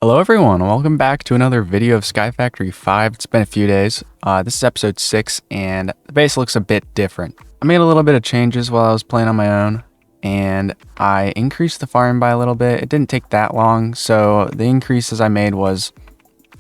Hello everyone, welcome back to another video of SkyFactory 5. It's been a few days. This is episode 6 and the base looks a bit different. I made a little bit of changes while I was playing on my own and I increased the farm by a little bit. It didn't take that long, so the increases I made was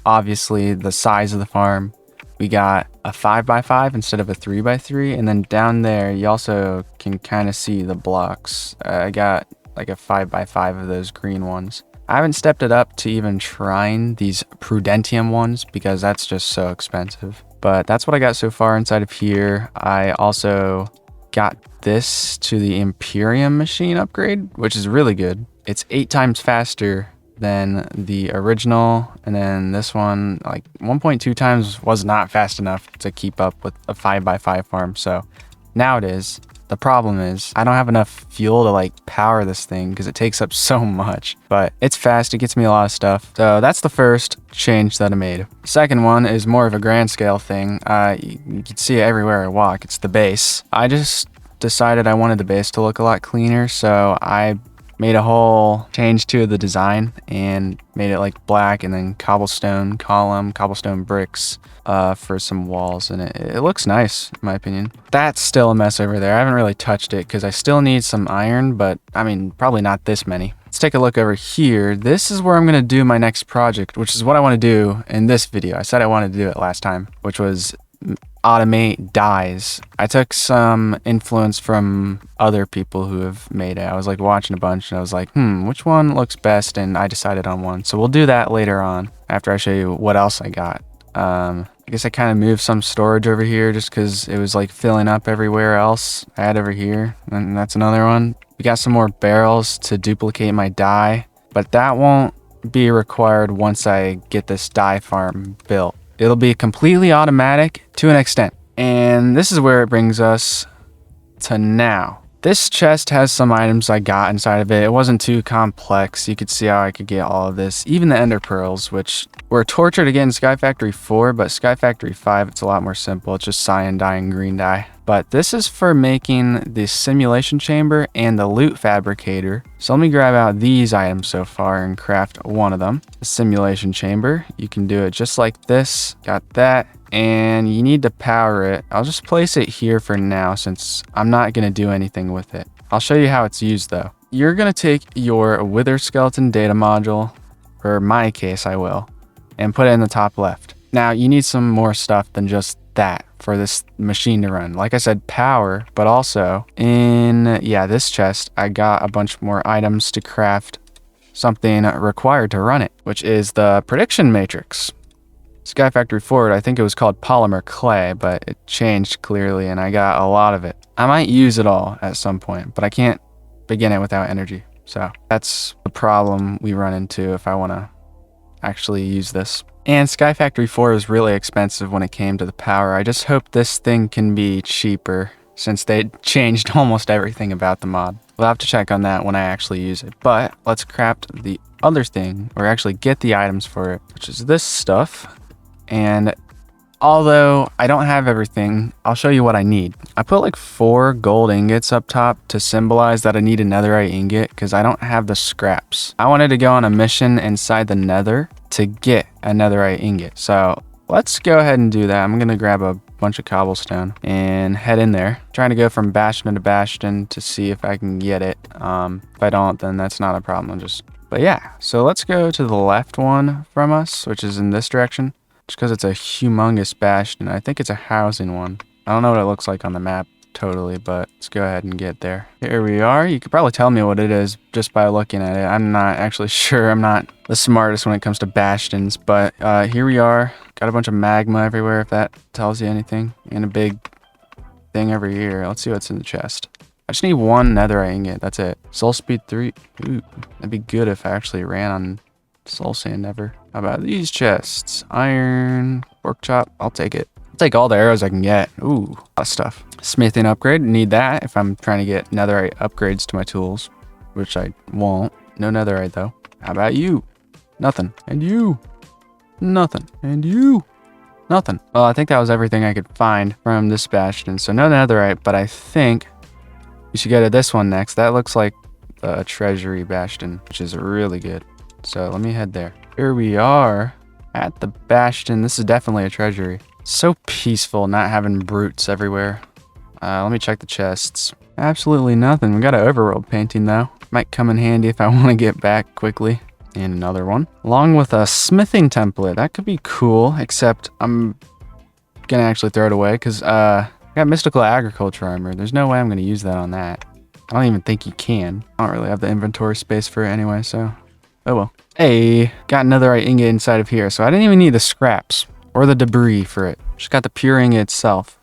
obviously the size of the farm. We got a 5x5 instead of a 3x3, and then down there you also can kind of see the blocks. I got like a 5x5 of those green ones. I haven't stepped it up to even trying these Prudentium ones because that's just so expensive. But that's what I got so far inside of here. I also got this to the Imperium machine upgrade, which is really good. It's 8 times faster than the original, and then this one like 1.2 times was not fast enough to keep up with a 5x5 farm. So now it is. The problem is I don't have enough fuel to like power this thing because it takes up so much, but it's fast. It gets me a lot of stuff. So that's the first change that I made. Second one is more of a grand scale thing. You can see it everywhere I walk. It's the base. I just decided I wanted the base to look a lot cleaner, so I made a whole change to the design and made it like black and then cobblestone column, cobblestone bricks for some walls, and it looks nice in my opinion. That's still a mess over there. I haven't really touched it because I still need some iron, but I mean probably not this many. Let's take a look over here. This is where I'm going to do my next project, which is what I want to do in this video. I said I wanted to do it last time, which was automate dyes. I took some influence from other people who have made it. I was like watching a bunch and I was like, which one looks best? And I decided on one. So we'll do that later on after I show you what else I got. I guess I kind of moved some storage over here just because it was like filling up everywhere else I had over here. And that's another one. We got some more barrels to duplicate my dye, but that won't be required once I get this dye farm built. It'll be completely automatic to an extent. And this is where it brings us to now. This chest has some items I got inside of it. It wasn't too complex. You could see how I could get all of this. Even the ender pearls, which were tortured again in SkyFactory 4, but SkyFactory 5, it's a lot more simple. It's just cyan dye and green dye. But this is for making the simulation chamber and the loot fabricator. So let me grab out these items so far and craft one of them. The simulation chamber, you can do it just like this. Got that. And you need to power it. I'll just place it here for now since I'm not going to do anything with it. I'll show you how it's used though. You're going to take your wither skeleton data module, or in my case I will, and put it in the top left. Now you need some more stuff than just that for this machine to run. Like I said, power, but also in this chest I got a bunch more items to craft something required to run it, which is the prediction matrix. SkyFactory 4, I think it was called polymer clay, but it changed clearly and I got a lot of it. I might use it all at some point, but I can't begin it without energy. So that's the problem we run into if I want to actually use this. And SkyFactory 4 was really expensive when it came to the power. I just hope this thing can be cheaper since they changed almost everything about the mod. We'll have to check on that when I actually use it. But let's craft the other thing, or actually get the items for it, which is this stuff. And although I don't have everything, I'll show you what I need. I put like 4 gold ingots up top to symbolize that I need a netherite ingot because I don't have the scraps. I wanted to go on a mission inside the nether to get a netherite ingot. So let's go ahead and do that. I'm going to grab a bunch of cobblestone and head in there. Trying to go from bastion to bastion to see if I can get it. If I don't, then that's not a problem. But yeah, so let's go to the left one from us, which is in this direction. Just because it's a humongous bastion. I think it's a housing one. I don't know what it looks like on the map totally, but let's go ahead and get there. Here we are. You could probably tell me what it is just by looking at it. I'm not actually sure. I'm not the smartest when it comes to bastions, but here we are. Got a bunch of magma everywhere, if that tells you anything. And a big thing over here. Let's see what's in the chest. I just need 1 netherite ingot. That's it. Soul speed 3. Ooh, that'd be good if I actually ran on soul sand ever. How about these chests? Iron, pork chop, I'll take it. I'll take all the arrows I can get. Ooh, a lot of stuff. Smithing upgrade, need that if I'm trying to get netherite upgrades to my tools, which I won't. No netherite though. How about you? Nothing. And you? Nothing. And you? Nothing. Well, I think that was everything I could find from this bastion. So no netherite, but I think we should go to this one next. That looks like a treasury bastion, which is really good. So let me head there. Here we are at the Bastion. This is definitely a treasury. So peaceful not having brutes everywhere. Let me check the chests. Absolutely nothing. We got an overworld painting though. Might come in handy if I want to get back quickly. And another one. Along with a smithing template. That could be cool, except I'm gonna actually throw it away because I got mystical agriculture armor. There's no way I'm gonna use that on that. I don't even think you can. I don't really have the inventory space for it anyway, so oh well. Hey, got another ingot inside of here, so I didn't even need the scraps or the debris for it. Just got the pure ingot itself,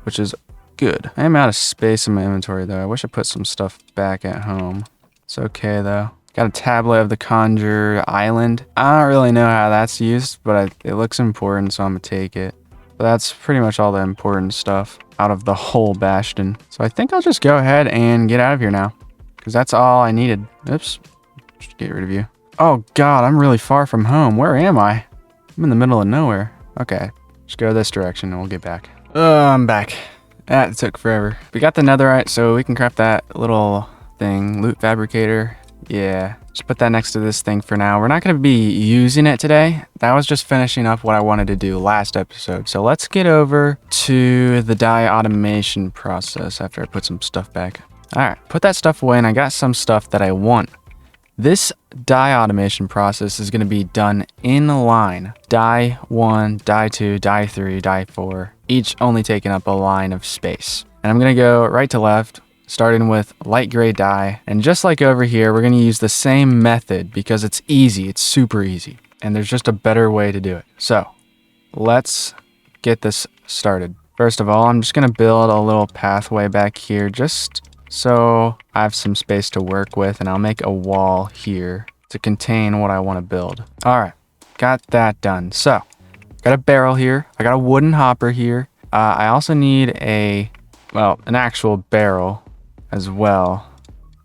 which is good. I am out of space in my inventory though. I wish I put some stuff back at home. It's okay though. Got a tablet of the Conjure Island. I don't really know how that's used, but it looks important, so I'm gonna take it. But that's pretty much all the important stuff out of the whole Bastion. So I think I'll just go ahead and get out of here now, because that's all I needed. Oops, just get rid of you. Oh God, I'm really far from home. Where am I? I'm in the middle of nowhere. Okay, just go this direction and we'll get back. Oh, I'm back. That took forever. We got the netherite, so we can craft that little thing. Loot fabricator. Yeah, just put that next to this thing for now. We're not going to be using it today. That was just finishing up what I wanted to do last episode. So let's get over to the dye automation process after I put some stuff back. All right, put that stuff away, and I got some stuff that I want. This dye automation process is going to be done in line. Dye 1, dye 2, dye 3, dye 4, each only taking up a line of space. And I'm going to go right to left, starting with light gray dye. And just like over here, we're going to use the same method because it's easy. It's super easy. And there's just a better way to do it. So let's get this started. First of all, I'm just going to build a little pathway back here just so I have some space to work with, and I'll make a wall here to contain what I want to build. All right, got that done. So got a barrel here. I got a wooden hopper here. I also need an actual barrel as well,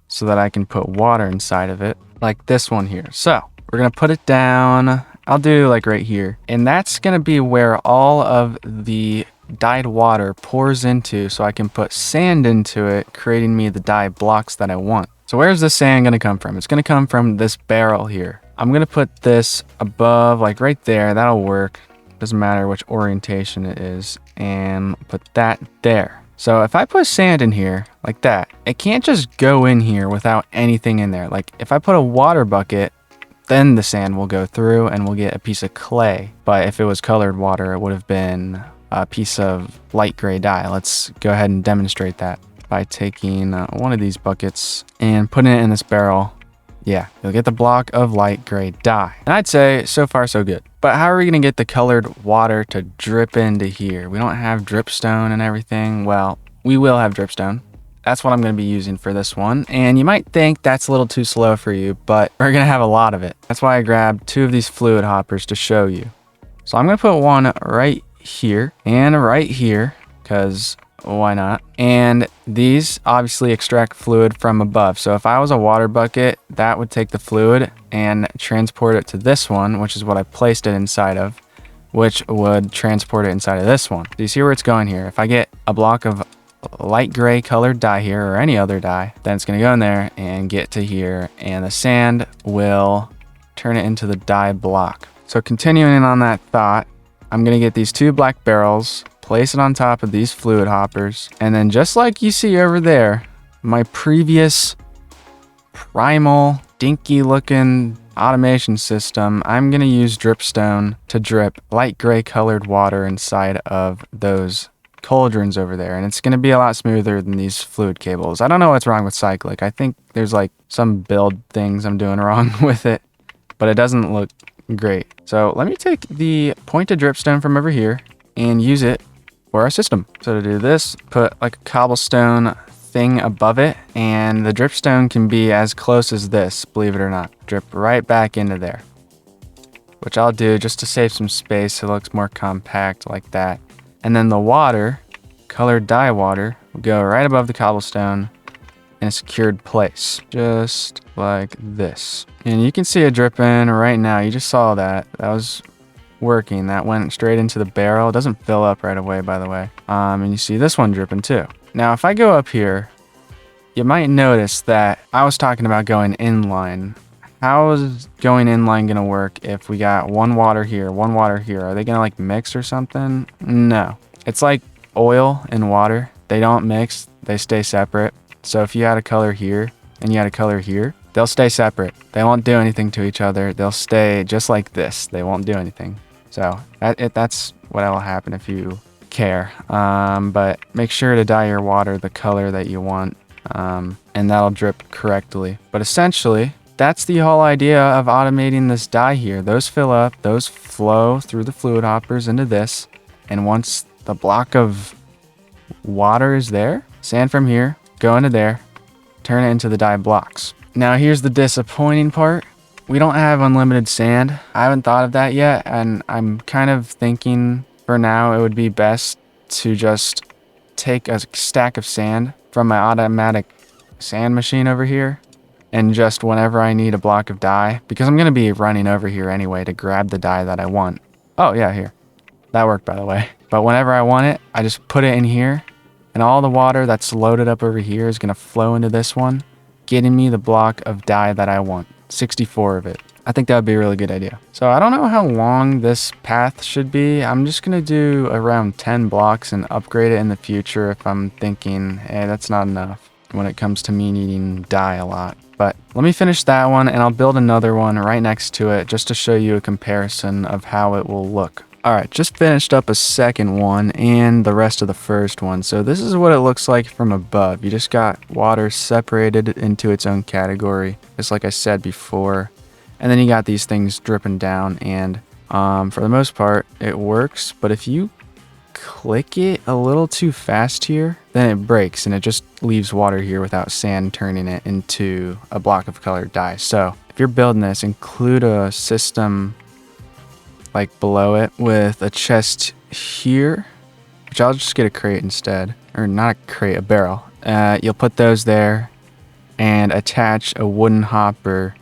so that I can put water inside of it, like this one here. So we're gonna put it down. I'll do like right here, and that's gonna be where all of the dyed water pours into, so I can put sand into it, creating me the dye blocks that I want. So where's the sand gonna come from? It's gonna come from this barrel here. I'm gonna put this above, like right there. That'll work. Doesn't matter which orientation it is, and put that there. So if I put sand in here like that, it can't just go in here without anything in there. Like if I put a water bucket, then the sand will go through and we'll get a piece of clay. But if it was colored water, it would have been a piece of light gray dye. Let's go ahead and demonstrate that by taking one of these buckets and putting it in this barrel. Yeah, you'll get the block of light gray dye. And I'd say so far so good. But how are we gonna get the colored water to drip into here? We don't have dripstone and everything. Well, we will have dripstone. That's what I'm gonna be using for this one. And you might think that's a little too slow for you, but we're gonna have a lot of it. That's why I grabbed 2 of these fluid hoppers to show you. So I'm gonna put one right here and right here, because why not? And these obviously extract fluid from above. So if I was a water bucket, that would take the fluid and transport it to this one, which is what I placed it inside of, which would transport it inside of this one. Do you see where it's going here? If I get a block of light gray colored dye here, or any other dye, then it's gonna go in there and get to here, and the sand will turn it into the dye block. So continuing on that thought, I'm gonna get these 2 black barrels, place it on top of these fluid hoppers, and then just like you see over there, my previous primal dinky looking automation system, I'm gonna use dripstone to drip light gray colored water inside of those cauldrons over there, and it's gonna be a lot smoother than these fluid cables. I don't know what's wrong with Cyclic. I think there's like some build things I'm doing wrong with it, but it doesn't look great. So let me take the pointed dripstone from over here and use it for our system. So to do this, put like a cobblestone thing above it, and the dripstone can be as close as this, believe it or not. Drip right back into there, which I'll do just to save some space so it looks more compact like that. And then the water, colored dye water, will go right above the cobblestone in a secured place, just like this. And you can see it dripping right now. You just saw that. That was working. That went straight into the barrel. It doesn't fill up right away, by the way. And you see this one dripping too. Now, if I go up here, you might notice that I was talking about going inline. how is going inline gonna work if we got one water here, one water here? Are they gonna like mix or something? No. It's like oil and water. They don't mix, they stay separate. So if you had a color here and you had a color here, they'll stay separate. They won't do anything to each other. They'll stay just like this. They won't do anything. So that's what will happen if you care. But make sure to dye your water the color that you want, and that'll drip correctly. But essentially, that's the whole idea of automating this dye here. Those fill up, those flow through the fluid hoppers into this. And once the block of water is there, sand from here, go into there, turn it into the dye blocks. Now here's the disappointing part. We don't have unlimited sand. I haven't thought of that yet, and I'm kind of thinking for now it would be best to just take a stack of sand from my automatic sand machine over here, and just whenever I need a block of dye, because I'm gonna be running over here anyway to grab the dye that I want. Oh yeah, here. That worked, by the way. But whenever I want it, I just put it in here, and all the water that's loaded up over here is gonna flow into this one, getting me the block of dye that I want. 64 of it. I think that would be a really good idea. So I don't know how long this path should be. I'm just gonna do around 10 blocks and upgrade it in the future if I'm thinking, hey, that's not enough when it comes to me needing dye a lot. But let me finish that one and I'll build another one right next to it just to show you a comparison of how it will look. All right, just finished up a second one and the rest of the first one. So this is what it looks like from above. You just got water separated into its own category, just like I said before. And then you got these things dripping down, and for the most part, it works. But if you click it a little too fast here, then it breaks and it just leaves water here without sand turning it into a block of colored dye. So if you're building this, include a system like below it with a chest here, which I'll just get a crate instead, or not a crate, a barrel. You'll put those there and attach a wooden hopper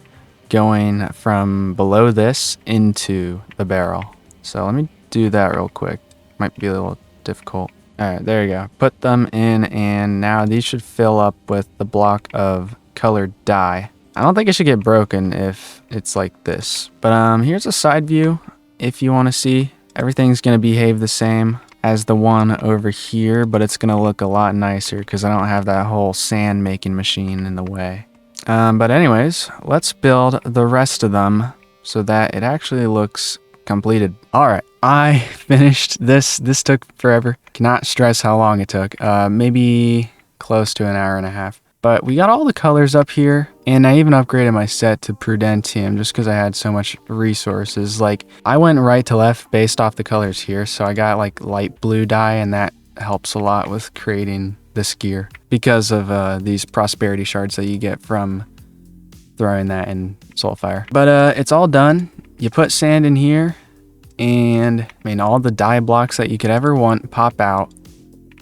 going from below this into the barrel. So let me do that real quick. Might be a little difficult. All right, there you go. Put them in, and now these should fill up with the block of colored dye. I don't think it should get broken if it's like this. But here's a side view. If you want to see, everything's going to behave the same as the one over here, but it's going to look a lot nicer because I don't have that whole sand making machine in the way. But anyways, let's build the rest of them so that it actually looks completed. All right, I finished this. This took forever. Cannot stress how long it took. Maybe close to an hour and a half. But we got all the colors up here, and I even upgraded my set to Prudentium just because I had so much resources. Like, I went right to left based off the colors here, so I got like light blue dye, and that helps a lot with creating this gear because of these prosperity shards that you get from throwing that in Soulfire. But it's all done. You put sand in here, and I mean, all the dye blocks that you could ever want pop out.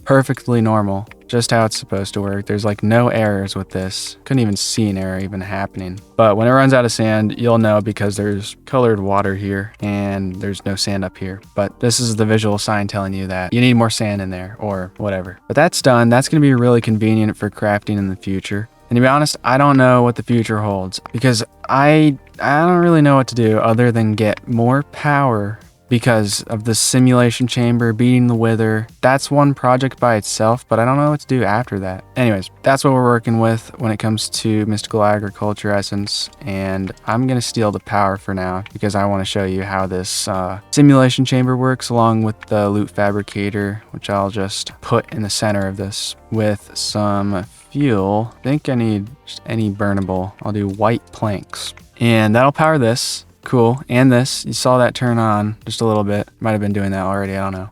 Perfectly normal. Just how it's supposed to work. There's like no errors with this. Couldn't even see an error even happening. But when it runs out of sand, you'll know because there's colored water here and there's no sand up here. But this is the visual sign telling you that you need more sand in there or whatever. But that's done. That's going to be really convenient for crafting in the future. And to be honest, I don't know what the future holds because I don't really know what to do other than get more power because of the simulation chamber beating the wither. That's one project by itself, but I don't know what to do after that. Anyways, that's what we're working with when it comes to mystical agriculture essence, and I'm gonna steal the power for now because I want to show you how this simulation chamber works along with the loot fabricator, which I'll just put in the center of this with some fuel. I think I need just any burnable. I'll do white planks, and that'll power this. Cool. And this, you saw that turn on just a little bit. Might have been doing that already, I don't know.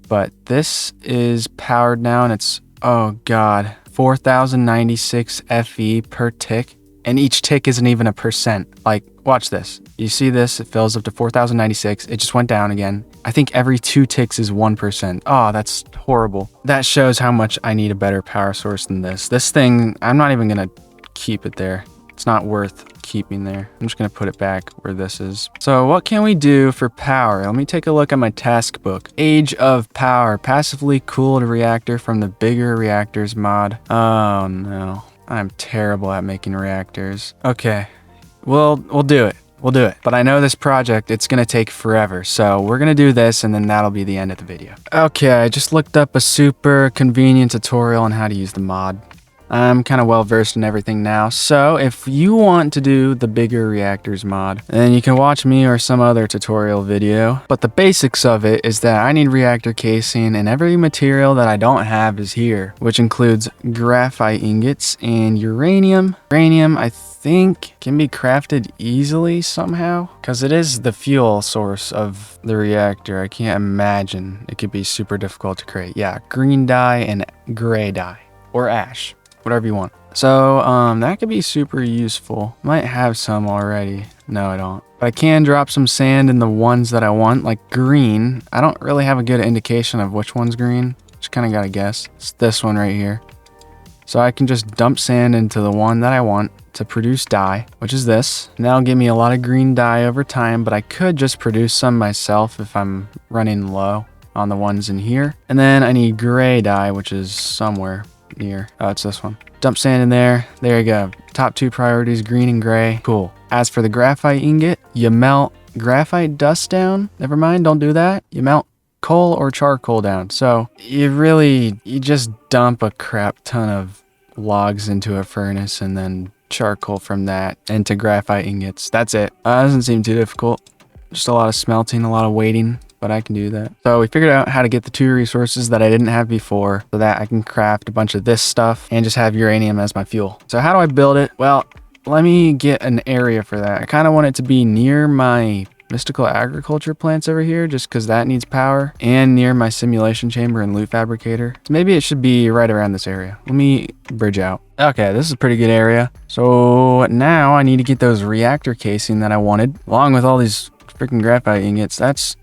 But this is powered now, and it's, oh god, 4096 FE per tick. And each tick isn't even a percent. Like, watch this. You see this, it fills up to 4096. It just went down again. I think every 2 ticks is 1%. Oh, that's horrible. That shows how much I need a better power source than this. This thing, I'm not even gonna keep it there. It's not worth keeping there. I'm just gonna put it back where this is. So what can we do for power? Let me take a look at my task book. Age of Power, passively cooled reactor from the bigger reactors mod. Oh no, I'm terrible at making reactors. Okay, we'll do it. We'll do it. But I know this project, it's gonna take forever. So we're gonna do this and then that'll be the end of the video. Okay, I just looked up a super convenient tutorial on how to use the mod. I'm kind of well versed in everything now. So if you want to do the bigger reactors mod, then you can watch me or some other tutorial video. But the basics of it is that I need reactor casing and every material that I don't have is here, which includes graphite ingots and uranium. Uranium, I think can be crafted easily somehow because it is the fuel source of the reactor. I can't imagine it could be super difficult to create. Yeah, green dye and gray dye or ash, whatever you want. So that could be super useful. Might have some already. No, I don't. But I can drop some sand in the ones that I want, like green. I don't really have a good indication of which one's green. Just kind of gotta guess. It's this one right here. So I can just dump sand into the one that I want to produce dye, which is this. And that'll give me a lot of green dye over time, but I could just produce some myself if I'm running low on the ones in here. And then I need gray dye, which is somewhere near. Oh, it's this one. Dump sand in there. There you go. Top two priorities, green and gray. Cool. As for the graphite ingot, you melt graphite dust down. Never mind, don't do that. You melt coal or charcoal down. So you just dump a crap ton of logs into a furnace and then charcoal from that into graphite ingots. That's it. Doesn't seem too difficult. Just a lot of smelting, a lot of waiting, but I can do that. So we figured out how to get the two resources that I didn't have before so that I can craft a bunch of this stuff and just have uranium as my fuel. So how do I build it? Well, let me get an area for that. I kind of want it to be near my mystical agriculture plants over here just because that needs power, and near my simulation chamber and loot fabricator. So maybe it should be right around this area. Let me bridge out. Okay, this is a pretty good area. So now I need to get those reactor casing that I wanted along with all these freaking graphite ingots. That's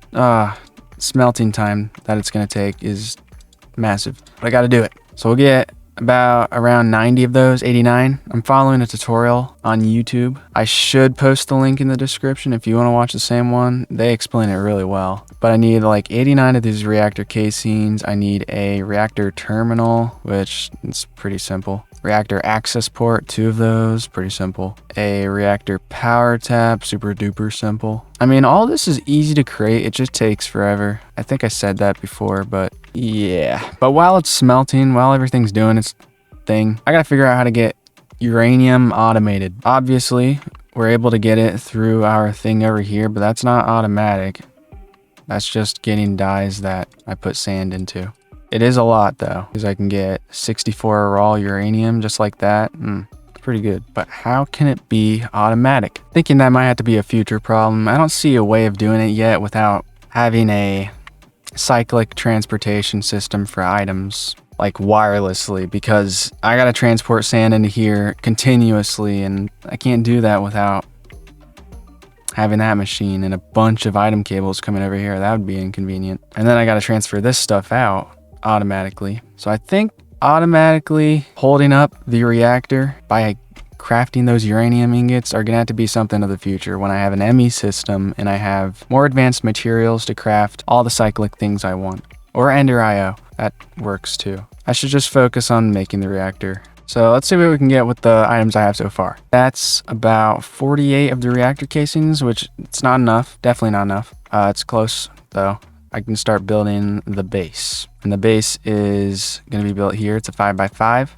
smelting time that it's gonna take is massive, but I gotta do it. So we'll get about around 90 of those, 89. I'm following a tutorial on YouTube. I should post the link in the description if you want to watch the same one. They explain it really well. But I need like 89 of these reactor casings. I need a reactor terminal, which is pretty simple. Reactor access port, 2 of those, pretty simple. A reactor power tap, super duper simple. I mean, all this is easy to create. It just takes forever. I think I said that before, but yeah. But while it's smelting, while everything's doing its thing, I gotta figure out how to get uranium automated. Obviously, we're able to get it through our thing over here, but that's not automatic. That's just getting dyes that I put sand into. It is a lot though, because I can get 64 raw uranium just like that. It's pretty good. But how can it be automatic? Thinking that might have to be a future problem. I don't see a way of doing it yet without having a cyclic transportation system for items like wirelessly, because I gotta transport sand into here continuously and I can't do that without having that machine and a bunch of item cables coming over here. That would be inconvenient. And then I gotta transfer this stuff out automatically. So I think automatically holding up the reactor by crafting those uranium ingots are gonna have to be something of the future when I have an ME system and I have more advanced materials to craft all the cyclic things I want. Or Ender IO, that works too. I should just focus on making the reactor. So let's see what we can get with the items I have so far. That's about 48 of the reactor casings, which it's not enough, definitely not enough. It's close though. I can start building the base. And the base is gonna be built here. It's a 5x5.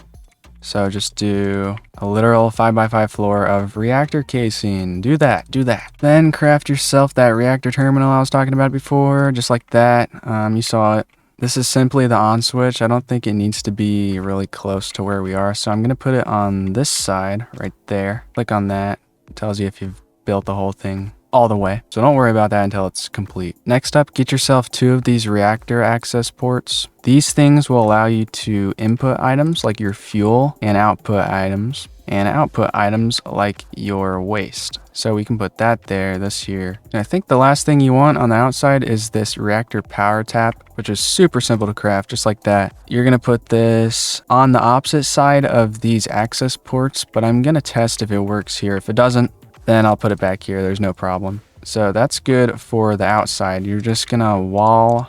So just do a literal 5x5 floor of reactor casing. Do that, do that. Then craft yourself that reactor terminal I was talking about before, just like that. You saw it. This is simply the on switch. I don't think it needs to be really close to where we are. So I'm gonna put it on this side right there. Click on that. It tells you if you've built the whole thing all the way. So don't worry about that until it's complete. Next up, get yourself 2 of these reactor access ports. These things will allow you to input items like your fuel and output items like your waste. So we can put that there, this here. And I think the last thing you want on the outside is this reactor power tap, which is super simple to craft, just like that. You're gonna put this on the opposite side of these access ports, but I'm gonna test if it works here. If it doesn't, then I'll put it back here. There's no problem. So that's good for the outside. You're just gonna wall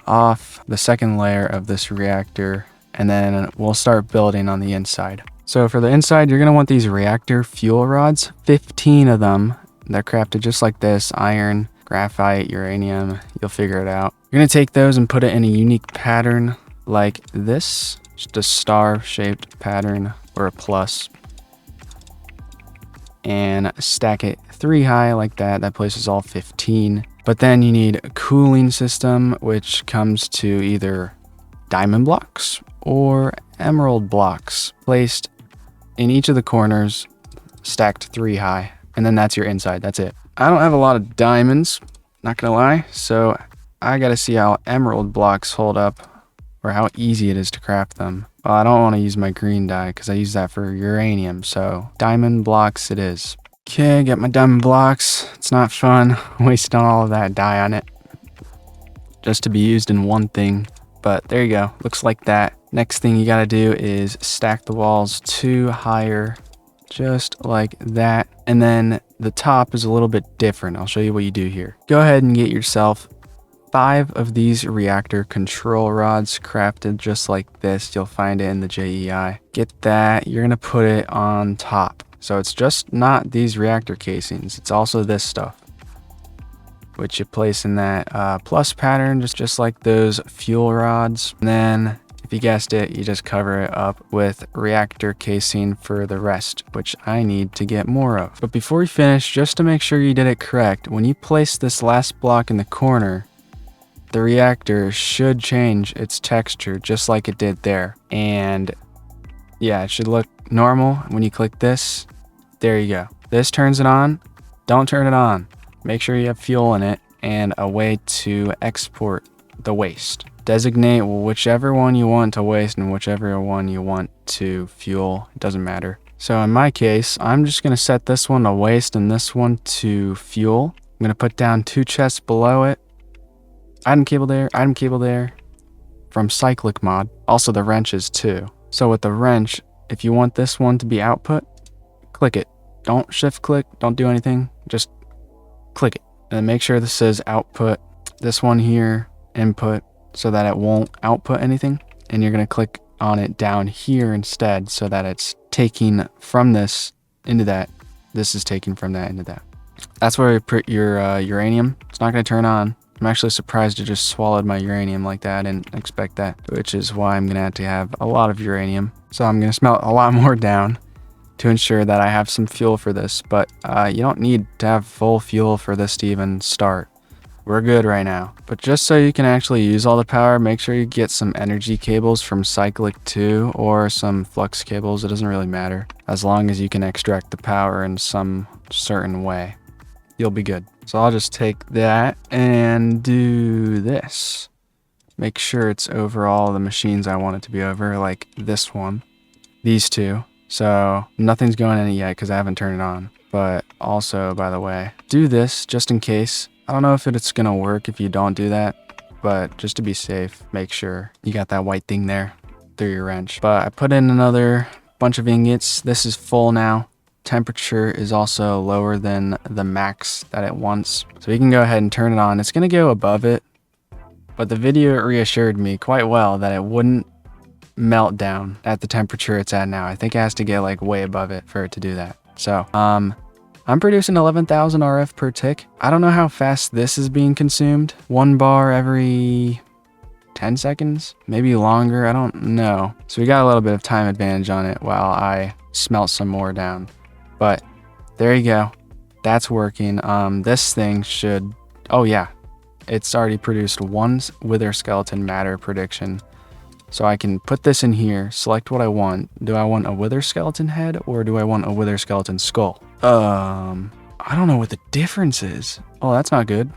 off the second layer of this reactor, and then we'll start building on the inside. So for the inside, you're going to want these reactor fuel rods, 15 of them. They're crafted just like this: iron, graphite, uranium. You'll figure it out. You're going to take those and put it in a unique pattern like this, just a star shaped pattern or a plus, and stack it 3 high like that. That places all 15. But then you need a cooling system, which comes to either diamond blocks or emerald blocks placed in each of the corners, stacked 3 high. And then that's your inside. That's it. I don't have a lot of diamonds, not gonna lie. So I gotta see how emerald blocks hold up, or how easy it is to craft them. Well, I don't want to use my green dye because I use that for uranium. So diamond blocks it is. Okay, get my diamond blocks. It's not fun wasting all of that dye on it just to be used in one thing. But there you go. Looks like that. Next thing you gotta do is stack the walls 2 higher, just like that. And then the top is a little bit different. I'll show you what you do here. Go ahead and get yourself 5 of these reactor control rods crafted just like this. You'll find it in the JEI. Get that. You're gonna put it on top. So it's just not these reactor casings. It's also this stuff, which you place in that plus pattern, just like those fuel rods. And then, if you guessed it, you just cover it up with reactor casing for the rest, which I need to get more of. But before you finish, just to make sure you did it correct, when you place this last block in the corner, the reactor should change its texture just like it did there. And yeah, it should look normal when you click this. There you go. This turns it on. Don't turn it on. Make sure you have fuel in it and a way to export the waste. Designate whichever one you want to waste and whichever one you want to fuel. It doesn't matter. So in my case, I'm just going to set this one to waste and this one to fuel. I'm going to put down 2 chests below it. Item cable there from Cyclic Mod. Also the wrenches too. So with the wrench, if you want this one to be output, click it. Don't shift click, don't do anything, just click it. And then make sure this says output. This one here, input, so that it won't output anything. And you're gonna click on it down here instead so that it's taking from this into that. This is taking from that into that. That's where you put your uranium. It's not gonna turn on. I'm actually surprised it just swallowed my uranium like that. I didn't expect that, which is why I'm gonna have to have a lot of uranium. So I'm gonna smelt a lot more down to ensure that I have some fuel for this, but you don't need to have full fuel for this to even start. We're good right now. But just so you can actually use all the power, make sure you get some energy cables from Cyclic 2 or some flux cables. It doesn't really matter. As long as you can extract the power in some certain way, you'll be good. So I'll just take that and do this. Make sure it's over all the machines I want it to be over, like this one, these 2. So nothing's going in it yet because I haven't turned it on. But also, by the way, do this just in case. I don't know if it's gonna work if you don't do that, but just to be safe, make sure you got that white thing there through your wrench. But I put in another bunch of ingots. This is full now. Temperature is also lower than the max that it wants. So you can go ahead and turn it on. It's gonna go above it, but the video reassured me quite well that it wouldn't melt down at the temperature it's at now. I think it has to get like way above it for it to do that. So I'm producing 11,000 RF per tick. I don't know how fast this is being consumed. 1 bar every 10 seconds, maybe longer, I don't know. So we got a little bit of time advantage on it while I smelt some more down. But there you go. That's working. This thing should, oh yeah, it's already produced 1 wither skeleton matter prediction. So I can put this in here, select what I want. Do I want a wither skeleton head or do I want a wither skeleton skull? I don't know what the difference is. Oh, that's not good.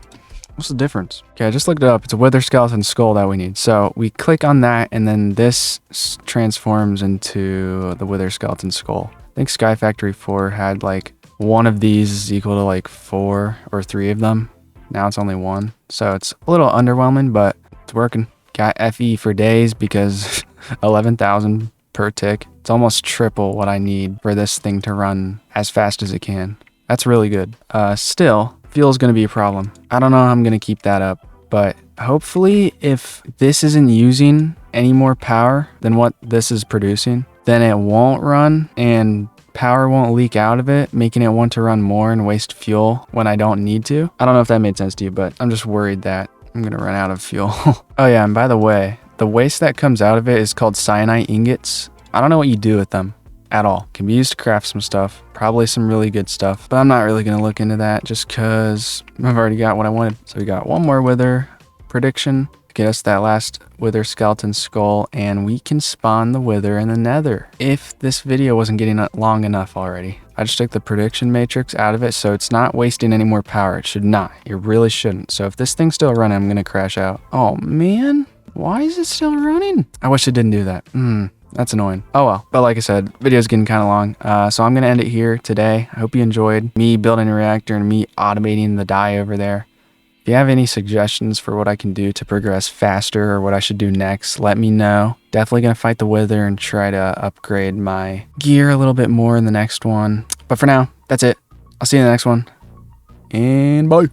What's the difference? Okay, I just looked it up. It's a wither skeleton skull that we need. So we click on that and then this transforms into the wither skeleton skull. I think SkyFactory 4 had like 1 of these is equal to like 4 or 3 of them. Now it's only 1. So it's a little underwhelming, but it's working. Got FE for days because 11,000 per tick. It's almost triple what I need for this thing to run as fast as it can. That's really good. Still, fuel is going to be a problem. I don't know how I'm going to keep that up, but hopefully if this isn't using any more power than what this is producing, then it won't run and power won't leak out of it, making it want to run more and waste fuel when I don't need to. I don't know if that made sense to you, but I'm just worried that I'm gonna run out of fuel. Oh yeah, and by the way, the waste that comes out of it is called cyanide ingots. I don't know what you do with them at all. Can be used to craft some stuff, probably some really good stuff, but I'm not really gonna look into that just cause I've already got what I wanted. So we got one more wither prediction to get us that last wither skeleton skull, and we can spawn the wither in the nether. If this video wasn't getting long enough already, I just took the prediction matrix out of it, so it's not wasting any more power. It should not. It really shouldn't. So if this thing's still running, I'm gonna crash out. Oh man, why is it still running? I wish it didn't do that. That's annoying. Oh well. But like I said, video's getting kind of long. So I'm going to end it here today. I hope you enjoyed me building a reactor and me automating the dye over there. If you have any suggestions for what I can do to progress faster or what I should do next, let me know. Definitely going to fight the wither and try to upgrade my gear a little bit more in the next one. But for now, that's it. I'll see you in the next one. And bye.